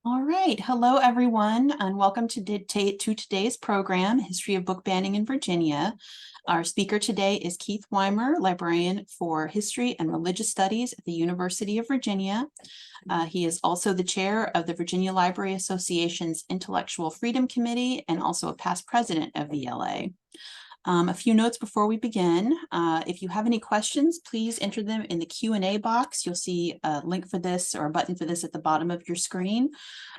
All right. Hello, everyone, and welcome to today's program, History of Book Banning in Virginia. Our speaker today is Keith Weimer, librarian for History and Religious Studies at the University of Virginia. He is also the chair of the Virginia Library Association's Intellectual Freedom Committee and also a past president of VLA. A few notes before we begin. If you have any questions, please enter them in the Q&A box. You'll see a link for this or a button for this at the bottom of your screen.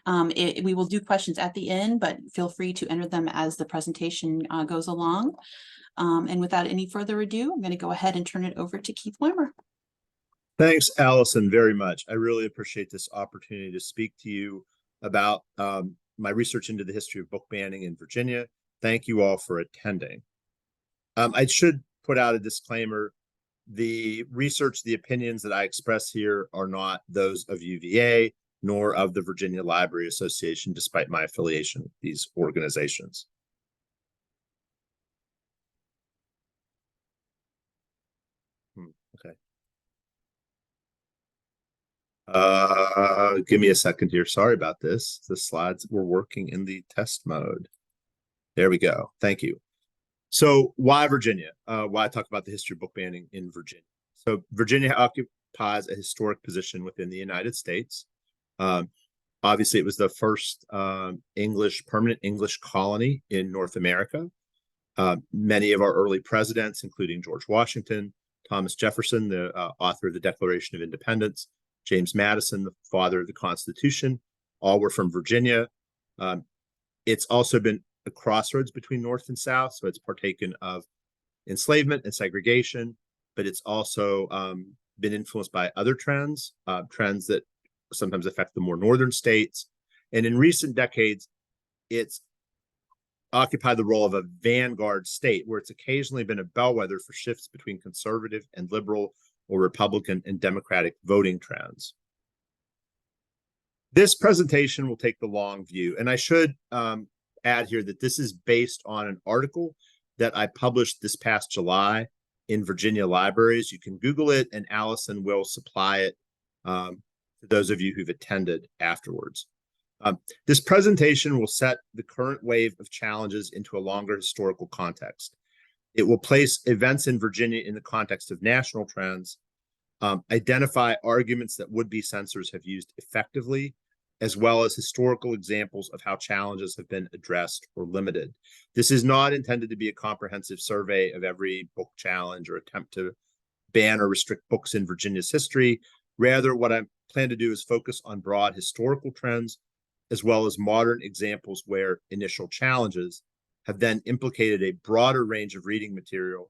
We will do questions at the end, but feel free to enter them as the presentation goes along. And without any further ado, I'm going to go ahead and turn it over to Keith Weimer. Thanks, Allison, very much. I really appreciate this opportunity to speak to you about my research into the history of book banning in Virginia. Thank you all for attending. I should put out a disclaimer. The research, the opinions that I express here are not those of UVA, nor of the Virginia Library Association, despite my affiliation with these organizations. Okay. Give me a second here. Sorry about this. The slides were working in the test mode. There we go. Thank you. So why Virginia? Why talk about the history of book banning in Virginia? So Virginia occupies a historic position within the United States. Obviously, it was the first permanent English colony in North America. Many of our early presidents, including George Washington, Thomas Jefferson, the author of the Declaration of Independence, James Madison, the father of the Constitution, all were from Virginia. It's also been a crossroads between North and South, so it's partaken of enslavement and segregation, but it's also been influenced by other trends that sometimes affect the more northern states. And in recent decades, it's occupied the role of a vanguard state, where it's occasionally been a bellwether for shifts between conservative and liberal or Republican and Democratic voting trends. This presentation will take the long view, and I should add here that this is based on an article that I published this past July in Virginia libraries. You can Google it, and Allison will supply it to those of you who've attended afterwards. This presentation will set the current wave of challenges into a longer historical context. It will place events in Virginia in the context of national trends, identify arguments that would-be censors have used effectively, as well as historical examples of how challenges have been addressed or limited. This is not intended to be a comprehensive survey of every book challenge or attempt to ban or restrict books in Virginia's history. Rather, what I plan to do is focus on broad historical trends, as well as modern examples where initial challenges have then implicated a broader range of reading material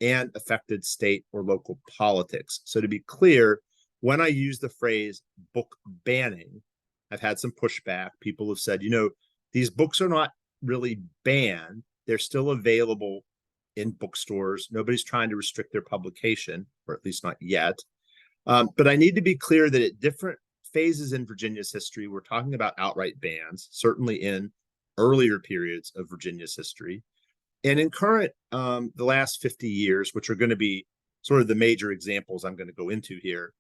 and affected state or local politics. So to be clear, when I use the phrase book banning, I've had some pushback. People have said, these books are not really banned. They're still available in bookstores. Nobody's trying to restrict their publication, or at least not yet. But I need to be clear that at different phases in Virginia's history, we're talking about outright bans, certainly in earlier periods of Virginia's history. And in current, the last 50 years, which are going to be sort of the major examples I'm going to go into here,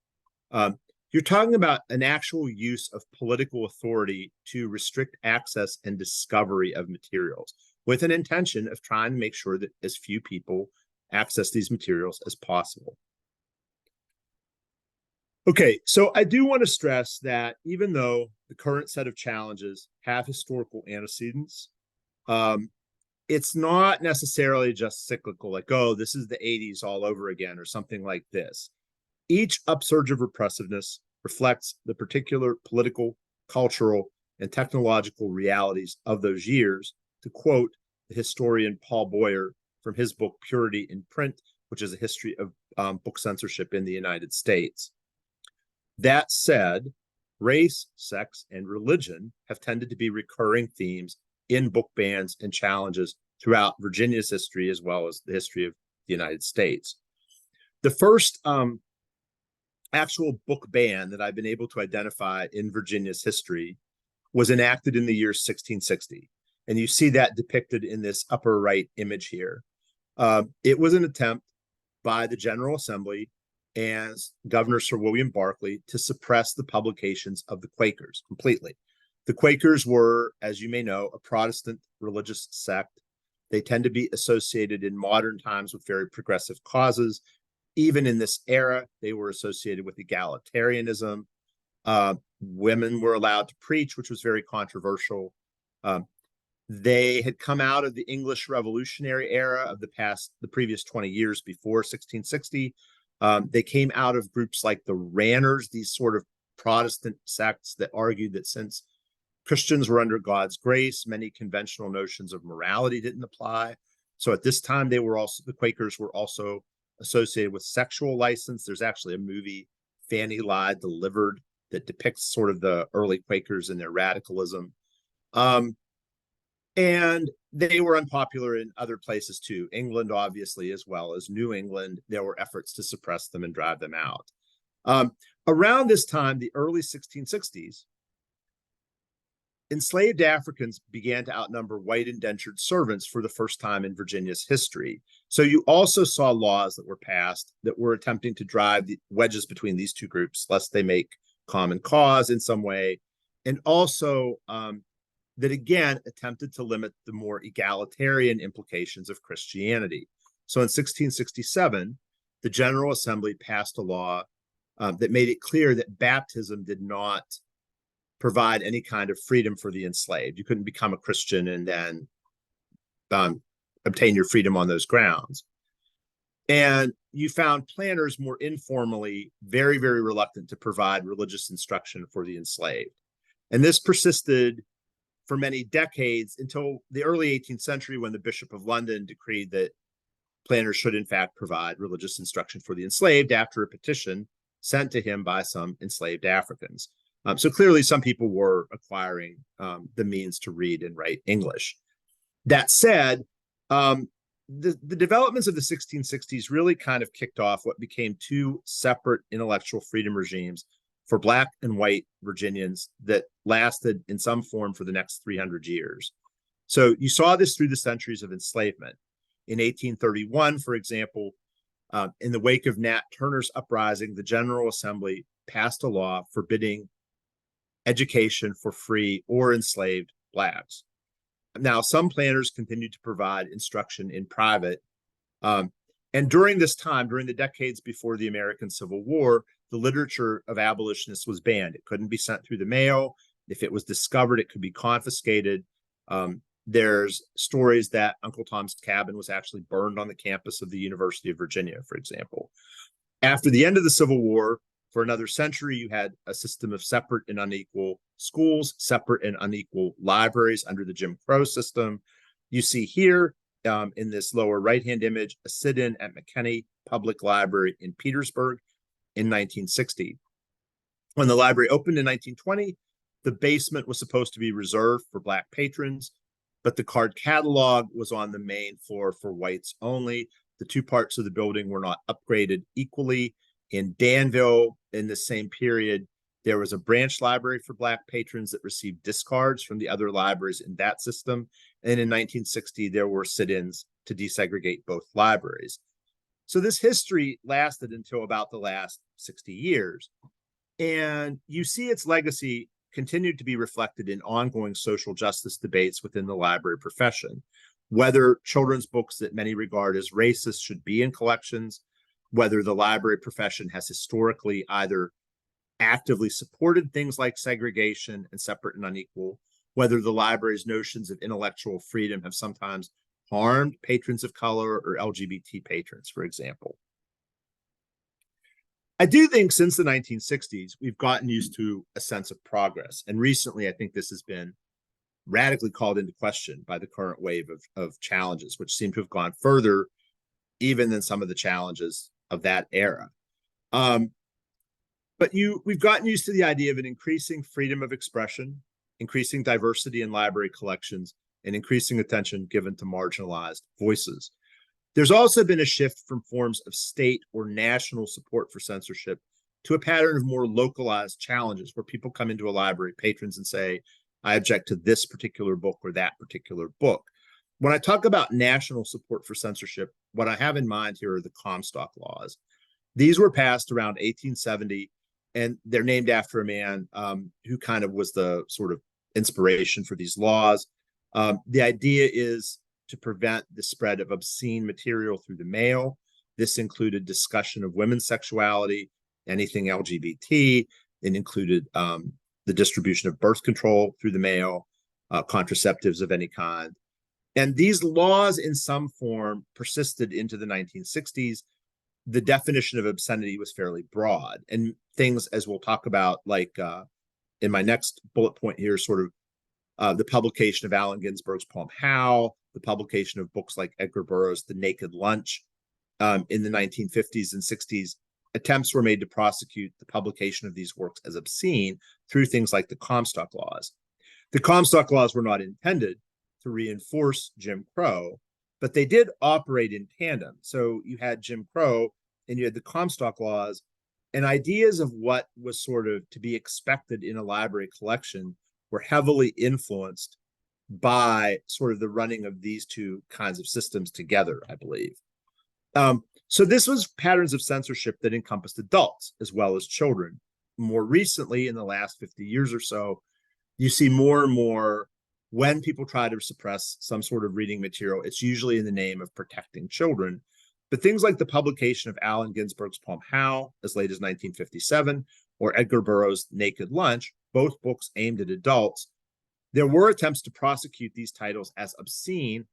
you're talking about an actual use of political authority to restrict access and discovery of materials, with an intention of trying to make sure that as few people access these materials as possible. Okay, so I do want to stress that even though the current set of challenges have historical antecedents, it's not necessarily just cyclical, like, oh, this is the 80s all over again, or something like this. Each upsurge of repressiveness reflects the particular political, cultural, and technological realities of those years, to quote the historian Paul Boyer from his book Purity in Print, which is a history of book censorship in the United States. That said, race, sex, and religion have tended to be recurring themes in book bans and challenges throughout Virginia's history, as well as the history of the United States. The first actual book ban that I've been able to identify in Virginia's history was enacted in the year 1660. And you see that depicted in this upper right image here. It was an attempt by the General Assembly and Governor Sir William Berkeley to suppress the publications of the Quakers completely. The Quakers were, as you may know, a Protestant religious sect. They tend to be associated in modern times with very progressive causes. Even in this era, they were associated with egalitarianism. Women were allowed to preach, which was very controversial. They had come out of the English Revolutionary era of the previous 20 years before 1660. They came out of groups like the Ranners, these sort of Protestant sects that argued that since Christians were under God's grace, many conventional notions of morality didn't apply. So at this time, the Quakers were also associated with sexual license. There's actually a movie, Fanny Lie Delivered, that depicts sort of the early Quakers and their radicalism. And they were unpopular in other places too. England, obviously, as well as New England. There were efforts to suppress them and drive them out. Around this time, the early 1660s, enslaved Africans began to outnumber white indentured servants for the first time in Virginia's history. So you also saw laws that were passed that were attempting to drive the wedges between these two groups, lest they make common cause in some way. And also that, again, attempted to limit the more egalitarian implications of Christianity. So in 1667, the General Assembly passed a law that made it clear that baptism did not provide any kind of freedom for the enslaved. You couldn't become a Christian and then obtain your freedom on those grounds. And you found planters more informally very, very reluctant to provide religious instruction for the enslaved. And this persisted for many decades until the early 18th century, when the Bishop of London decreed that planters should in fact provide religious instruction for the enslaved after a petition sent to him by some enslaved Africans. So clearly some people were acquiring the means to read and write English. That said, the developments of the 1660s really kind of kicked off what became two separate intellectual freedom regimes for Black and white Virginians that lasted in some form for the next 300 years. So you saw this through the centuries of enslavement. In 1831, for example, in the wake of Nat Turner's uprising, the General Assembly passed a law forbidding education for free or enslaved Blacks. Now, some planters continued to provide instruction in private. And during this time, during the decades before the American Civil War, the literature of abolitionists was banned. It couldn't be sent through the mail. If it was discovered, it could be confiscated. There's stories that Uncle Tom's Cabin was actually burned on the campus of the University of Virginia, for example. After the end of the Civil War, for another century, you had a system of separate and unequal schools, separate and unequal libraries under the Jim Crow system. You see here in this lower right-hand image, a sit-in at McKinney Public Library in Petersburg in 1960. When the library opened in 1920, the basement was supposed to be reserved for Black patrons, but the card catalog was on the main floor for whites only. The two parts of the building were not upgraded equally. In Danville, in the same period, there was a branch library for Black patrons that received discards from the other libraries in that system. And in 1960, there were sit-ins to desegregate both libraries. So this history lasted until about the last 60 years. And you see its legacy continued to be reflected in ongoing social justice debates within the library profession. Whether children's books that many regard as racist should be in collections, whether the library profession has historically either actively supported things like segregation and separate and unequal, whether the library's notions of intellectual freedom have sometimes harmed patrons of color or LGBT patrons, for example. I do think since the 1960s, we've gotten used to a sense of progress. And recently, I think this has been radically called into question by the current wave of challenges, which seem to have gone further even than some of the challenges of that era. But we've gotten used to the idea of an increasing freedom of expression, increasing diversity in library collections, and increasing attention given to marginalized voices. There's also been a shift from forms of state or national support for censorship to a pattern of more localized challenges where people come into a library, patrons, and say, I object to this particular book or that particular book. When I talk about national support for censorship, what I have in mind here are the Comstock laws. These were passed around 1870, and they're named after a man who kind of was the sort of inspiration for these laws. The idea is to prevent the spread of obscene material through the mail. This included discussion of women's sexuality, anything LGBT. It included the distribution of birth control through the mail, contraceptives of any kind. And these laws in some form persisted into the 1960s. The definition of obscenity was fairly broad, and things, as we'll talk about, like in my next bullet point here, sort of the publication of Allen Ginsberg's poem How, the publication of books like Edgar Burroughs' The Naked Lunch in the 1950s and 60s. Attempts were made to prosecute the publication of these works as obscene through things like the Comstock laws. The Comstock laws were not intended to reinforce Jim Crow, but they did operate in tandem. So you had Jim Crow and you had the Comstock laws, and ideas of what was sort of to be expected in a library collection were heavily influenced by sort of the running of these two kinds of systems together, I believe. So this was patterns of censorship that encompassed adults as well as children. More recently, in the last 50 years or so, you see more and more when people try to suppress some sort of reading material, it's usually in the name of protecting children. But things like the publication of Allen Ginsberg's poem How, as late as 1957, or Edgar Burroughs' Naked Lunch, both books aimed at adults, there were attempts to prosecute these titles as obscene,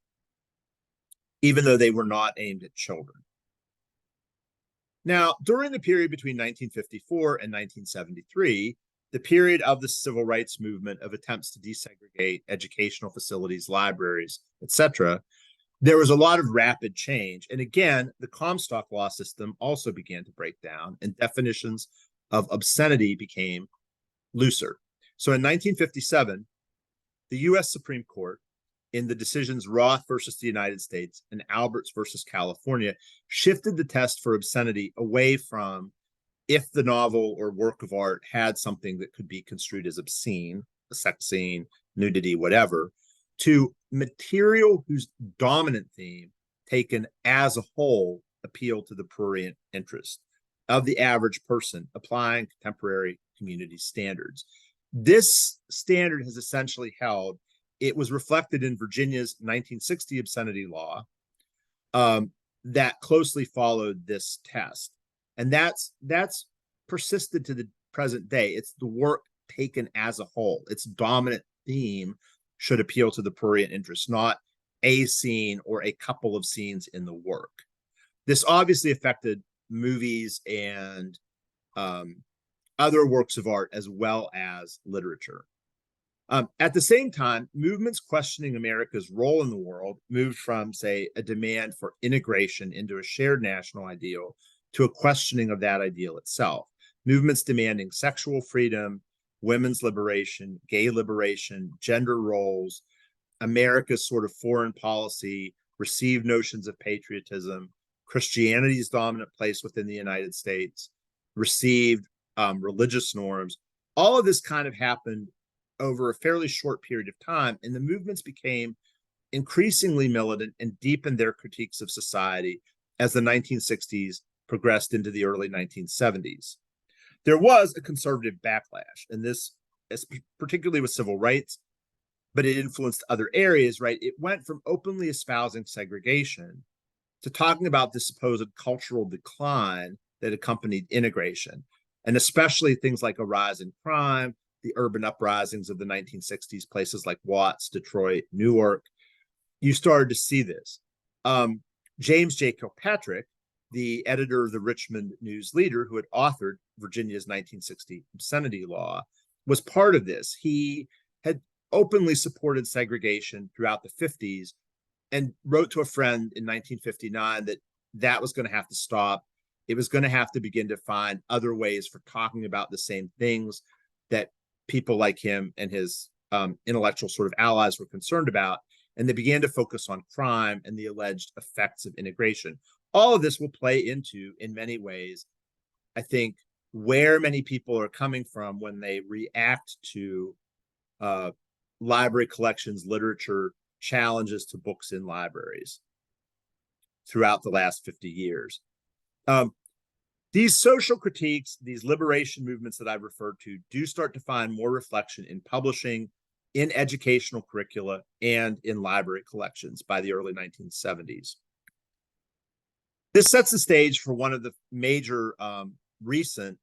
even though they were not aimed at children. Now, during the period between 1954 and 1973, the period of the civil rights movement of attempts to desegregate educational facilities, libraries, etc., there was a lot of rapid change. And again, the Comstock law system also began to break down, and definitions of obscenity became looser. So in 1957, the US Supreme Court, in the decisions Roth versus the United States and Alberts versus California, shifted the test for obscenity away from if the novel or work of art had something that could be construed as obscene, a sex scene, nudity, whatever, to material whose dominant theme, taken as a whole, appealed to the prurient interest of the average person, applying contemporary community standards. This standard has essentially held. It was reflected in Virginia's 1960 obscenity law that closely followed this test. And that's persisted to the present day. It's the work taken as a whole. Its dominant theme should appeal to the prurient interest, not a scene or a couple of scenes in the work. This obviously affected movies and other works of art as well as literature. At the same time, movements questioning America's role in the world moved from, say, a demand for integration into a shared national ideal to a questioning of that ideal itself. Movements demanding sexual freedom, women's liberation, gay liberation, gender roles, America's sort of foreign policy, received notions of patriotism, Christianity's dominant place within the United States, received religious norms. All of this kind of happened over a fairly short period of time, and the movements became increasingly militant and deepened their critiques of society as the 1960s progressed into the early 1970s. There was a conservative backlash, and this, particularly with civil rights, but it influenced other areas, right? It went from openly espousing segregation to talking about the supposed cultural decline that accompanied integration, and especially things like a rise in crime, the urban uprisings of the 1960s, places like Watts, Detroit, Newark. You started to see this. James J. Kilpatrick, the editor of the Richmond News Leader, who had authored Virginia's 1960 obscenity law, was part of this. He had openly supported segregation throughout the 50s and wrote to a friend in 1959 that was going to have to stop. It was going to have to begin to find other ways for talking about the same things that people like him and his intellectual sort of allies were concerned about. And they began to focus on crime and the alleged effects of integration. All of this will play into, in many ways, I think, where many people are coming from when they react to library collections, literature, challenges to books in libraries throughout the last 50 years. These social critiques, these liberation movements that I've referred to, do start to find more reflection in publishing, in educational curricula and in library collections by the early 1970s. This sets the stage for one of the major recent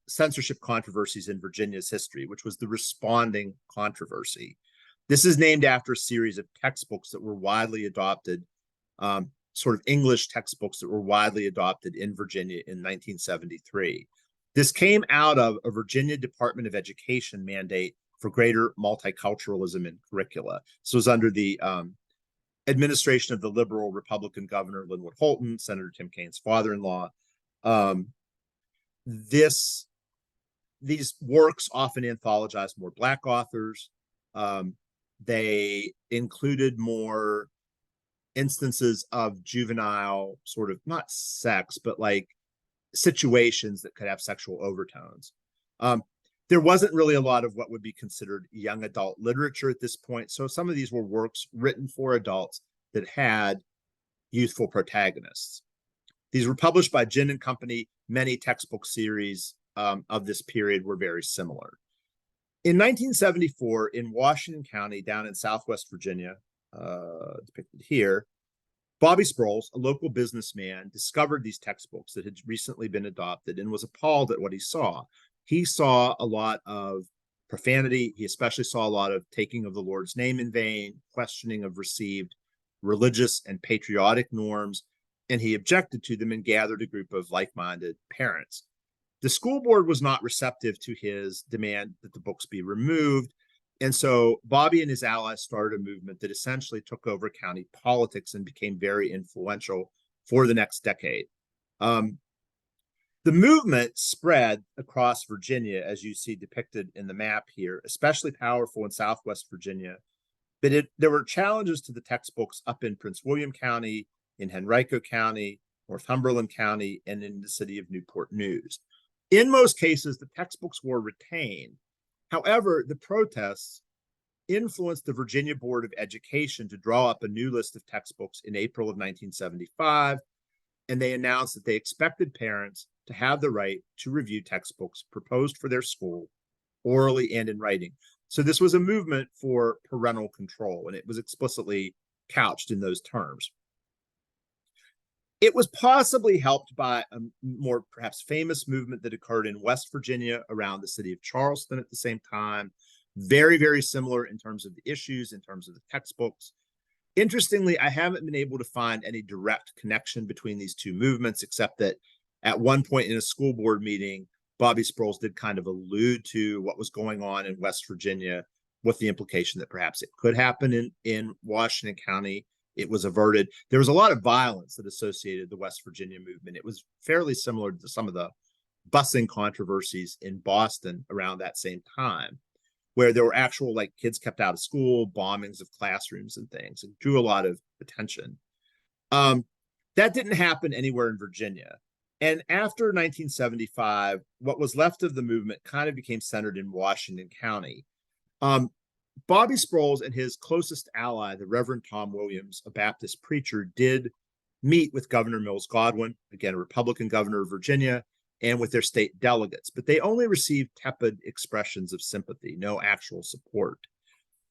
censorship controversies in Virginia's history, which was the responding controversy. This is named after a series of textbooks that were widely adopted, sort of English textbooks that were widely adopted in Virginia in 1973. This came out of a Virginia Department of Education mandate for greater multiculturalism in curricula. This was under the administration of the liberal Republican governor Linwood Holton, Senator Tim Kaine's father-in-law. These works often anthologized more Black authors. They included more instances of juvenile sort of, not sex, but like situations that could have sexual overtones. There wasn't really a lot of what would be considered young adult literature at this point. So some of these were works written for adults that had youthful protagonists. These were published by Ginn and Company. Many textbook series of this period were very similar. In 1974, in Washington County, down in Southwest Virginia, depicted here, Bobby Sproles, a local businessman, discovered these textbooks that had recently been adopted and was appalled at what he saw. He saw a lot of profanity. He especially saw a lot of taking of the Lord's name in vain, questioning of received religious and patriotic norms, and he objected to them and gathered a group of like-minded parents. The school board was not receptive to his demand that the books be removed, and so Bobby and his allies started a movement that essentially took over county politics and became very influential for the next decade. The movement spread across Virginia, as you see depicted in the map here, especially powerful in Southwest Virginia. But there were challenges to the textbooks up in Prince William County, in Henrico County, Northumberland County, and in the city of Newport News. In most cases, the textbooks were retained. However, the protests influenced the Virginia Board of Education to draw up a new list of textbooks in April of 1975, and they announced that they expected parents to have the right to review textbooks proposed for their school orally and in writing. So this was a movement for parental control, and it was explicitly couched in those terms. It was possibly helped by a more perhaps famous movement that occurred in West Virginia around the city of Charleston at the same time. Very, very similar in terms of the issues, in terms of the textbooks. Interestingly, I haven't been able to find any direct connection between these two movements, except that at one point in a school board meeting, Bobby Sproles did kind of allude to what was going on in West Virginia, with the implication that perhaps it could happen in Washington County. It was averted. There was a lot of violence that associated the West Virginia movement. It was fairly similar to some of the busing controversies in Boston around that same time, where there were actual like kids kept out of school, bombings of classrooms and things. It drew a lot of attention. That didn't happen anywhere in Virginia. And after 1975, what was left of the movement kind of became centered in Washington County. Bobby Sproles and his closest ally, the Reverend Tom Williams, a Baptist preacher, did meet with Governor Mills Godwin, again, a Republican governor of Virginia, and with their state delegates, but they only received tepid expressions of sympathy, no actual support.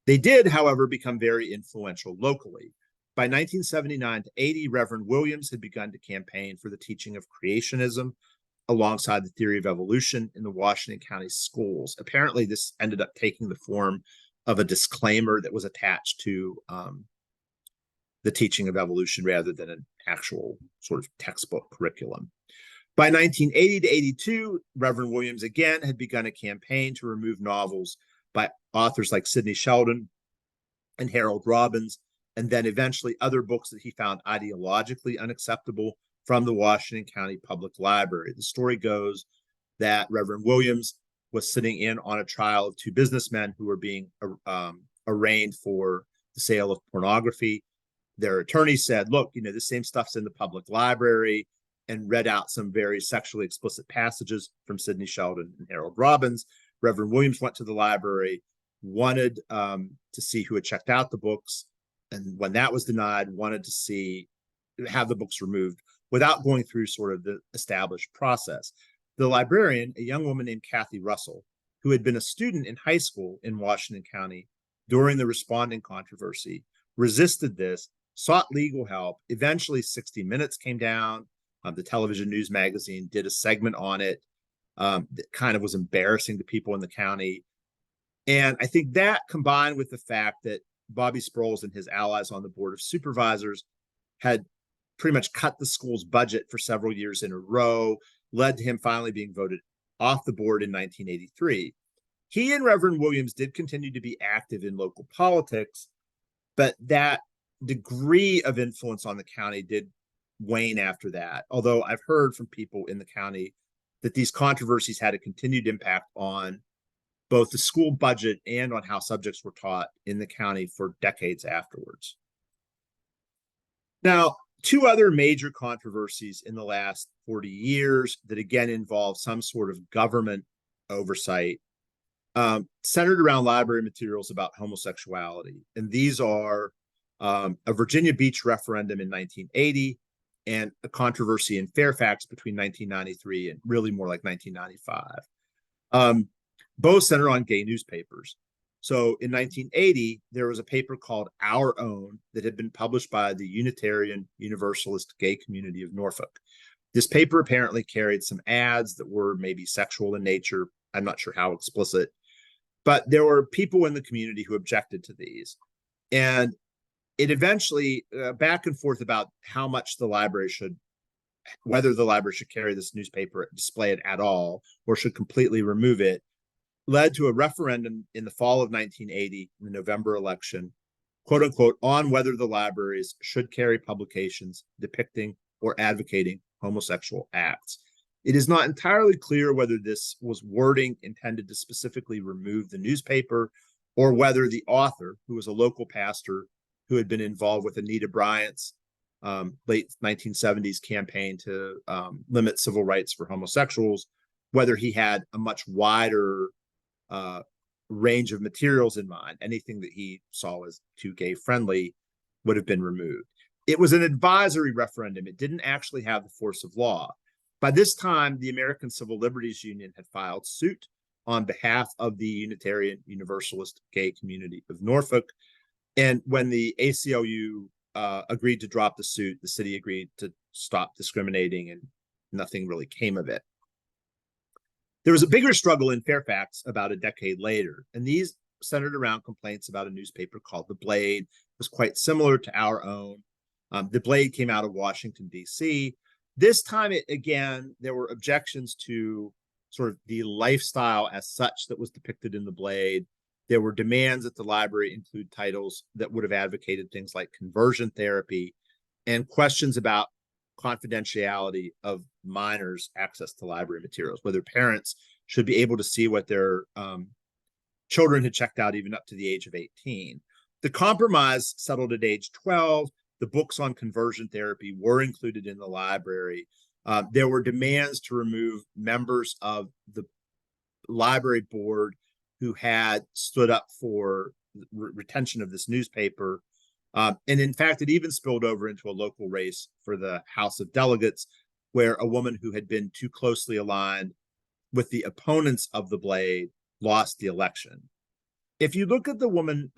They did, however, become very influential locally. By 1979 to 80, Reverend Williams had begun to campaign for the teaching of creationism alongside the theory of evolution in the Washington County schools. Apparently, this ended up taking the form of a disclaimer that was attached to the teaching of evolution rather than an actual sort of textbook curriculum. By 1980 to 82, Reverend Williams again had begun a campaign to remove novels by authors like Sidney Sheldon and Harold Robbins, and then eventually other books that he found ideologically unacceptable from the Washington County Public Library. The story goes that Reverend Williams was sitting in on a trial of two businessmen who were being arraigned for the sale of pornography. Their attorney said, look, this same stuff's in the public library, and read out some very sexually explicit passages from Sidney Sheldon and Harold Robbins. Reverend Williams went to the library, wanted to see who had checked out the books, and when that was denied, wanted to have the books removed without going through sort of the established process. The librarian, a young woman named Kathy Russell, who had been a student in high school in Washington County during the responding controversy, resisted this, sought legal help. Eventually, 60 Minutes came down. The television news magazine did a segment on it that kind of was embarrassing to people in the county. And I think that, combined with the fact that Bobby Sproles and his allies on the Board of Supervisors had pretty much cut the school's budget for several years in a row, led to him finally being voted off the board in 1983. He and Reverend Williams did continue to be active in local politics, but that degree of influence on the county did wane after that. Although I've heard from people in the county that these controversies had a continued impact on both the school budget and on how subjects were taught in the county for decades afterwards. Now, two other major controversies in the last 40 years that again involve some sort of government oversight centered around library materials about homosexuality. And these are a Virginia Beach referendum in 1980 and a controversy in Fairfax between 1993 and really more like 1995. Both center on gay newspapers. So in 1980, there was a paper called Our Own that had been published by the Unitarian Universalist gay community of Norfolk. This paper apparently carried some ads that were maybe sexual in nature. I'm not sure how explicit, but there were people in the community who objected to these. And it eventually, back and forth about how much the library should, whether the library should carry this newspaper, display it at all, or should completely remove it, led to a referendum in the fall of 1980, in the November election, quote unquote, on whether the libraries should carry publications depicting or advocating homosexual acts. It is not entirely clear whether this was wording intended to specifically remove the newspaper or whether the author, who was a local pastor who had been involved with Anita Bryant's late 1970s campaign to limit civil rights for homosexuals, whether he had a much wider range of materials in mind. Anything that he saw as too gay friendly would have been removed. It was an advisory referendum. It didn't actually have the force of law. By this time, the American Civil Liberties Union had filed suit on behalf of the Unitarian Universalist gay community of Norfolk. And when the ACLU agreed to drop the suit, the city agreed to stop discriminating, and nothing really came of it. There was a bigger struggle in Fairfax about a decade later, and these centered around complaints about a newspaper called The Blade. It was quite similar to Our Own. The Blade came out of Washington, D.C. This time, there were objections to sort of the lifestyle as such that was depicted in The Blade. There were demands that the library include titles that would have advocated things like conversion therapy, and questions about confidentiality of minors' access to library materials, whether parents should be able to see what their children had checked out even up to the age of 18. The compromise settled at age 12. The books on conversion therapy were included in the library. There were demands to remove members of the library board who had stood up for retention of this newspaper. And in fact, it even spilled over into a local race for the House of Delegates, where a woman who had been too closely aligned with the opponents of the Blade lost the election. If you look at the woman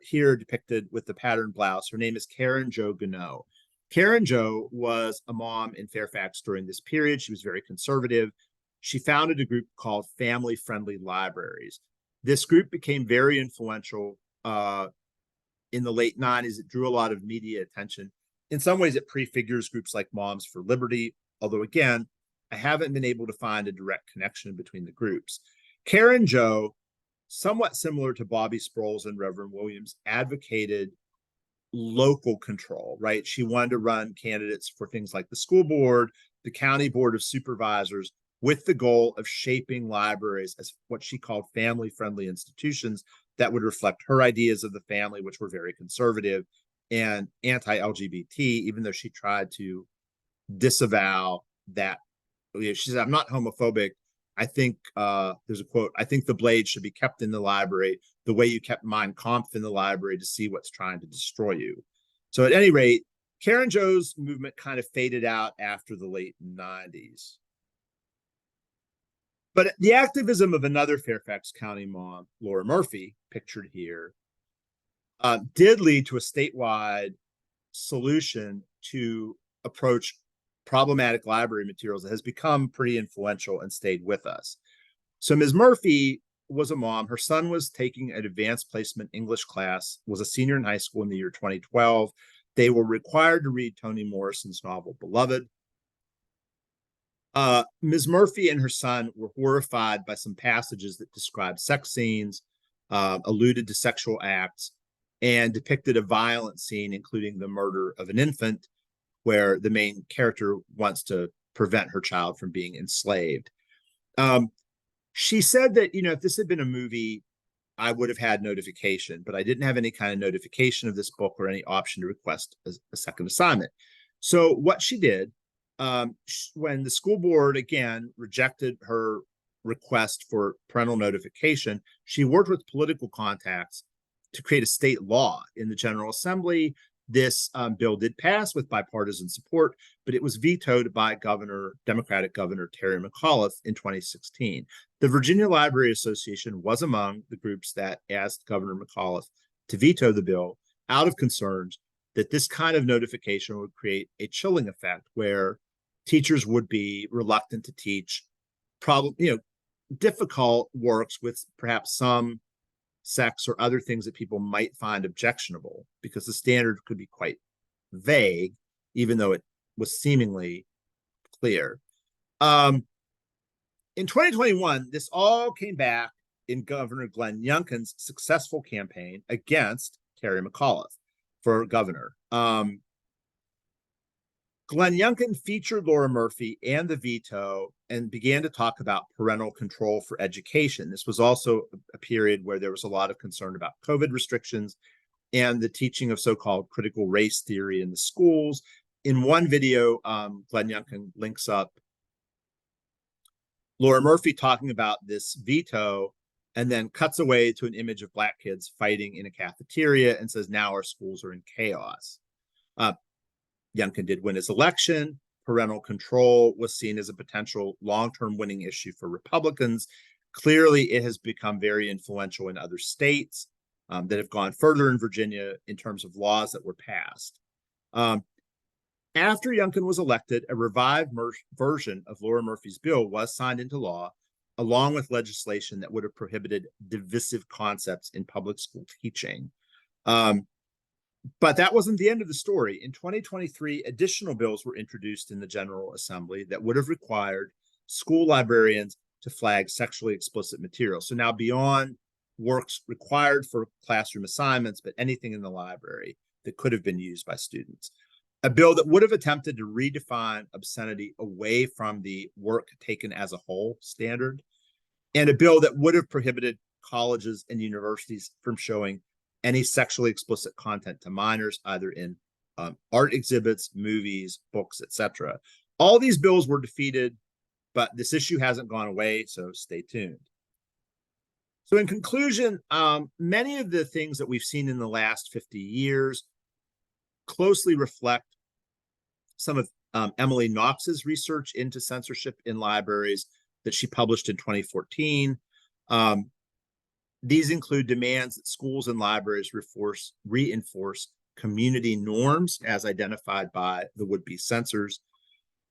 here depicted with the patterned blouse, her name is Karen Jo Gano. Karen Jo was a mom in Fairfax during this period. She was very conservative. She founded a group called Family Friendly Libraries. This group became very influential in the late 90s. It drew a lot of media attention. In some ways, it prefigures groups like Moms for Liberty, although again, I haven't been able to find a direct connection between the groups. Karen Jo, somewhat similar to Bobby Sproles and Reverend Williams, advocated local control, right? She wanted to run candidates for things like the school board, the county board of supervisors, with the goal of shaping libraries as what she called family-friendly institutions that would reflect her ideas of the family, which were very conservative and anti-LGBT, even though she tried to disavow that. She said, I'm not homophobic. I think there's a quote, I think the Blade should be kept in the library the way you kept Mein Kampf in the library to see what's trying to destroy you. So at any rate, Karen Jo's movement kind of faded out after the late 90s. But the activism of another Fairfax County mom, Laura Murphy, pictured here, did lead to a statewide solution to approach problematic library materials that has become pretty influential and stayed with us. So Ms. Murphy was a mom. Her son was taking an advanced placement English class, was a senior in high school in the year 2012. They were required to read Toni Morrison's novel, Beloved. Ms. Murphy and her son were horrified by some passages that described sex scenes, alluded to sexual acts, and depicted a violent scene, including the murder of an infant, where the main character wants to prevent her child from being enslaved. She said that, if this had been a movie, I would have had notification, but I didn't have any kind of notification of this book or any option to request a second assignment. So what she did, when the school board, again, rejected her request for parental notification, she worked with political contacts to create a state law in the General Assembly. This bill did pass with bipartisan support, but it was vetoed by Democratic Governor Terry McAuliffe in 2016. The Virginia Library Association was among the groups that asked Governor McAuliffe to veto the bill out of concerns that this kind of notification would create a chilling effect where teachers would be reluctant to teach difficult works with perhaps some sex or other things that people might find objectionable, because the standard could be quite vague, even though it was seemingly clear. In 2021, this all came back in Governor Glenn Youngkin's successful campaign against Terry McAuliffe for governor. Glenn Youngkin featured Laura Murphy and the veto and began to talk about parental control for education. This was also a period where there was a lot of concern about COVID restrictions and the teaching of so-called critical race theory in the schools. In one video, Glenn Youngkin links up Laura Murphy talking about this veto and then cuts away to an image of Black kids fighting in a cafeteria and says, now our schools are in chaos. Youngkin did win his election. Parental control was seen as a potential long-term winning issue for Republicans. Clearly, it has become very influential in other states that have gone further in Virginia in terms of laws that were passed. After Youngkin was elected, a revived version of Laura Murphy's bill was signed into law, along with legislation that would have prohibited divisive concepts in public school teaching. But that wasn't the end of the story. In 2023, additional bills were introduced in the General Assembly that would have required school librarians to flag sexually explicit material. So now beyond works required for classroom assignments, but anything in the library that could have been used by students. A bill that would have attempted to redefine obscenity away from the work taken as a whole standard, and a bill that would have prohibited colleges and universities from showing any sexually explicit content to minors, either in art exhibits, movies, books, etc. All these bills were defeated, but this issue hasn't gone away, so stay tuned. So in conclusion, many of the things that we've seen in the last 50 years closely reflect some of Emily Knox's research into censorship in libraries that she published in 2014. These include demands that schools and libraries reinforce community norms as identified by the would-be censors,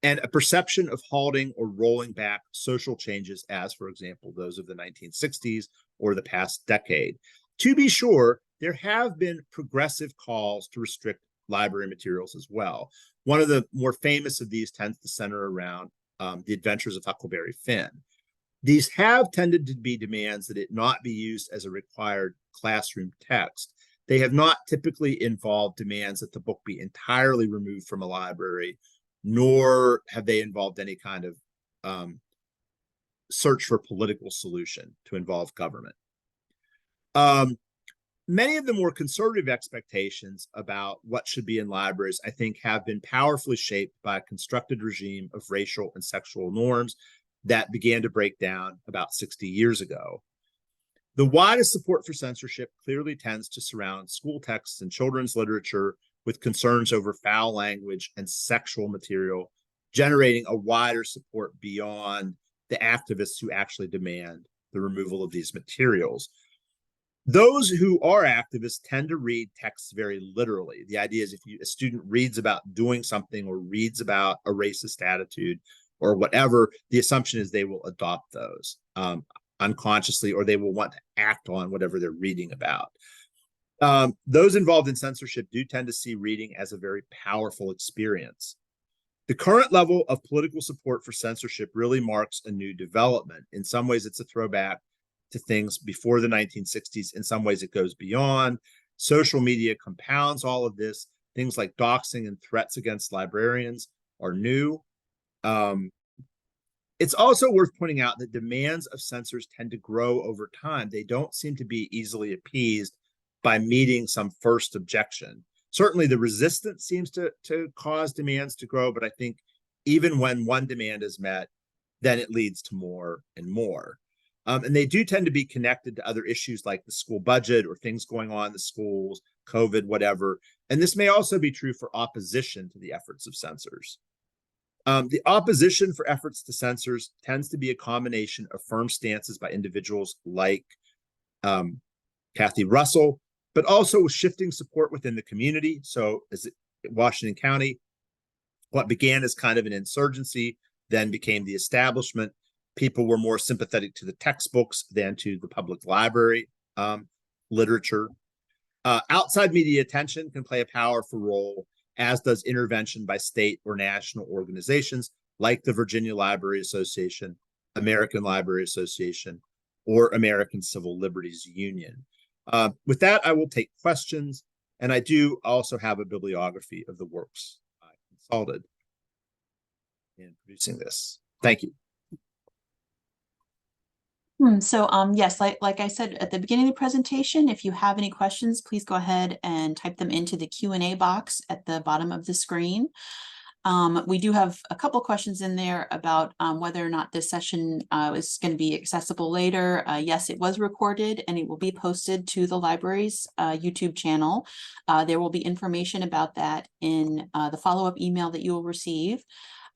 and a perception of halting or rolling back social changes as, for example, those of the 1960s or the past decade. To be sure, there have been progressive calls to restrict library materials as well. One of the more famous of these tends to center around The Adventures of Huckleberry Finn. These have tended to be demands that it not be used as a required classroom text. They have not typically involved demands that the book be entirely removed from a library, nor have they involved any kind of search for political solution to involve government. Many of the more conservative expectations about what should be in libraries, I think, have been powerfully shaped by a constructed regime of racial and sexual norms that began to break down about 60 years ago. The widest support for censorship clearly tends to surround school texts and children's literature with concerns over foul language and sexual material, generating a wider support beyond the activists who actually demand the removal of these materials. Those who are activists tend to read texts very literally. The idea is if a student reads about doing something or reads about a racist attitude or whatever, the assumption is they will adopt those unconsciously, or they will want to act on whatever they're reading about. Those involved in censorship do tend to see reading as a very powerful experience. The current level of political support for censorship really marks a new development. In some ways, it's a throwback to things before the 1960s. In some ways, it goes beyond. Social media compounds all of this. Things like doxing and threats against librarians are new. It's also worth pointing out that demands of censors tend to grow over time. They don't seem to be easily appeased by meeting some first objection. Certainly the resistance seems to cause demands to grow, but I think even when one demand is met, then it leads to more and more. And they do tend to be connected to other issues like the school budget or things going on in the schools, COVID, whatever. And this may also be true for opposition to the efforts of censors. The opposition for efforts to censors tends to be a combination of firm stances by individuals like Kathy Russell, but also shifting support within the community. So as Washington County, what began as kind of an insurgency then became the establishment. People were more sympathetic to the textbooks than to the public library literature. Outside media attention can play a powerful role, as does intervention by state or national organizations like the Virginia Library Association, American Library Association, or American Civil Liberties Union. With that, I will take questions, and I do also have a bibliography of the works I consulted in producing this. Thank you. So yes, like I said at the beginning of the presentation, if you have any questions, please go ahead and type them into the Q&A box at the bottom of the screen. We do have a couple questions in there about whether or not this session is going to be accessible later. Yes, it was recorded and it will be posted to the library's YouTube channel. There will be information about that in the follow-up email that you will receive.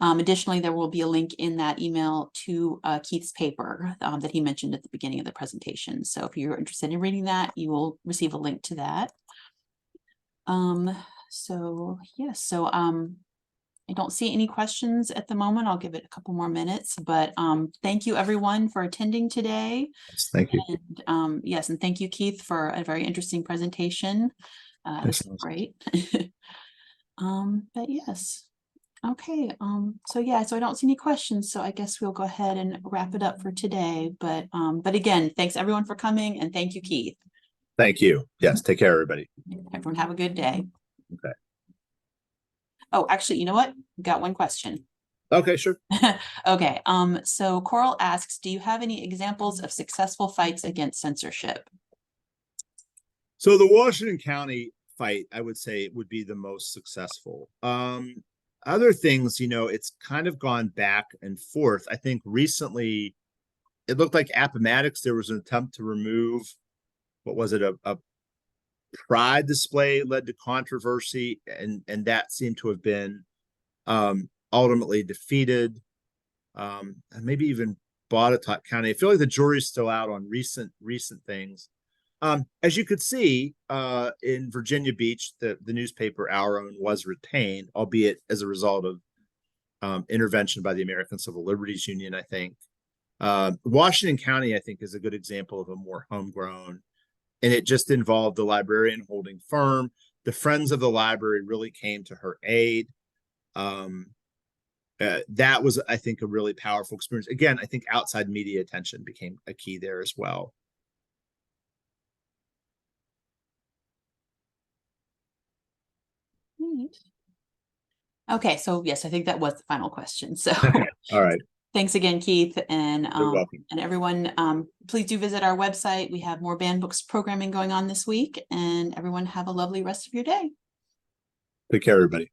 Additionally, there will be a link in that email to Keith's paper that he mentioned at the beginning of the presentation. So if you're interested in reading that, you will receive a link to that. So yes, so I don't see any questions at the moment. I'll give it a couple more minutes, but thank you everyone for attending today. Yes, thank you. And, yes, and thank you, Keith, for a very interesting presentation. This is great. But yes. Okay, so yeah, so I don't see any questions, so I guess we'll go ahead and wrap it up for today. But again, thanks everyone for coming, and thank you, Keith. Thank you. Yes, take care, everybody. Everyone have a good day. Okay. Oh, actually, you know what? We've got one question. Okay, sure. Okay, so Coral asks, do you have any examples of successful fights against censorship? So the Washington County fight, I would say, would be the most successful. Other things, it's kind of gone back and forth. I think recently it looked like Appomattox, there was an attempt to remove, what was it, a pride display led to controversy, and that seemed to have been ultimately defeated. And maybe even Botetourt County. I feel like the jury's still out on recent things. As you could see, in Virginia Beach, the newspaper Our Own was retained, albeit as a result of intervention by the American Civil Liberties Union, I think. Washington County, I think, is a good example of a more homegrown, and it just involved the librarian holding firm. The Friends of the Library really came to her aid. That was, I think, a really powerful experience. Again, I think outside media attention became a key there as well. Okay, so yes, I think that was the final question. So All right. Thanks again, Keith, and You're welcome. And everyone, please do visit our website. We have more banned books programming going on this week, and everyone have a lovely rest of your day. Take care, everybody.